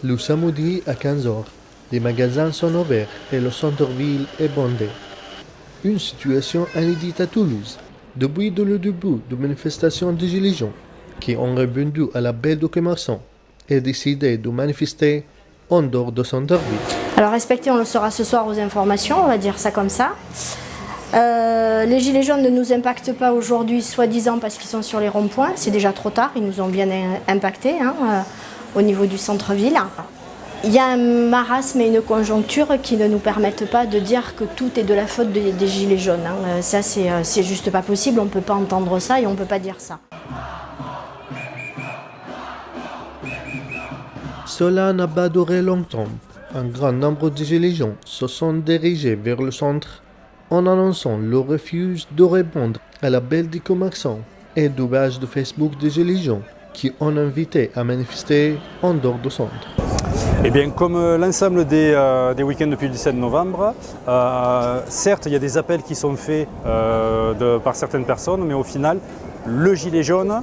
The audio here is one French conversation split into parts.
Le samedi à 15 heures, les magasins sont ouverts et le centre-ville est bondé. Une situation inédite à Toulouse, depuis le début de manifestations des Gilets jaunes, qui ont répondu à l'appel des commerçants et décidé de manifester en dehors de centre-ville. Alors respecter, on le saura ce soir aux informations, on va dire ça comme ça. Les gilets jaunes ne nous impactent pas aujourd'hui, soi-disant parce qu'ils sont sur les ronds-points. C'est déjà trop tard, ils nous ont bien impactés au niveau du centre-ville. Il y a un marasme et une conjoncture qui ne nous permettent pas de dire que tout est de la faute des gilets jaunes. Ça, c'est juste pas possible, on ne peut pas entendre ça et on ne peut pas dire ça. Cela n'a pas duré longtemps. Un grand nombre de gilets jaunes se sont dirigés vers le centre en annonçant leur refus de répondre à l'appel des commerçants et du page de Facebook des Gilets jaunes qui ont invité à manifester en dehors du centre. Eh bien, comme l'ensemble des week-ends depuis le 17 novembre, certes, il y a des appels qui sont faits par certaines personnes, mais au final, le gilet jaune,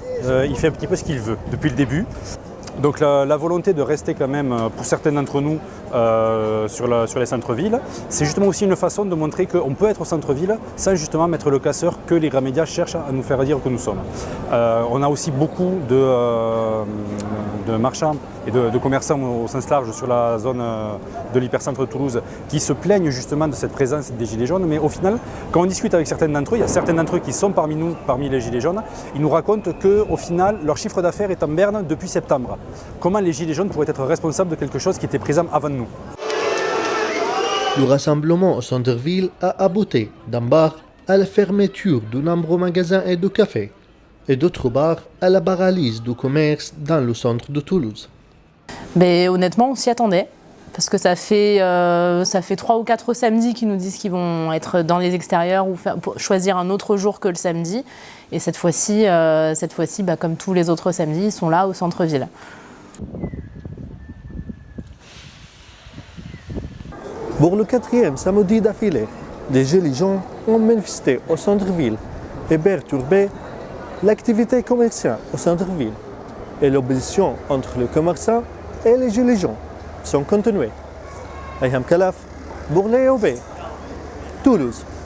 il fait un petit peu ce qu'il veut depuis le début. Donc la volonté de rester quand même, pour certains d'entre nous, sur les centres-villes, c'est justement aussi une façon de montrer qu'on peut être au centre-ville sans justement mettre le casseur que les grands médias cherchent à nous faire dire que nous sommes. On a aussi beaucoup de marchands et de commerçants au sens large sur la zone de l'hypercentre de Toulouse qui se plaignent justement de cette présence des gilets jaunes, mais au final, quand on discute avec certains d'entre eux, il y a certains d'entre eux qui sont parmi nous, parmi les gilets jaunes, ils nous racontent qu'au final, leur chiffre d'affaires est en berne depuis septembre. Comment les gilets jaunes pourraient être responsables de quelque chose qui était présent avant nous? Le rassemblement au centre-ville a abouti d'un bar à la fermeture de nombreux magasins et de cafés, et d'autre part à la paralysie du commerce dans le centre de Toulouse. Mais honnêtement, on s'y attendait, parce que ça fait 3 ou 4 samedis qu'ils nous disent qu'ils vont être dans les extérieurs ou choisir un autre jour que le samedi. Et cette fois-ci, comme tous les autres samedis, ils sont là au centre-ville. Pour le 4e samedi d'affilée, les Gilets jaunes ont manifesté au centre-ville et perturbé l'activité commerciale au centre-ville. Et l'opposition entre les commerçants et les Gilets jaunes sont continuées. Ayham Kalaf, pour l'EOB, Toulouse.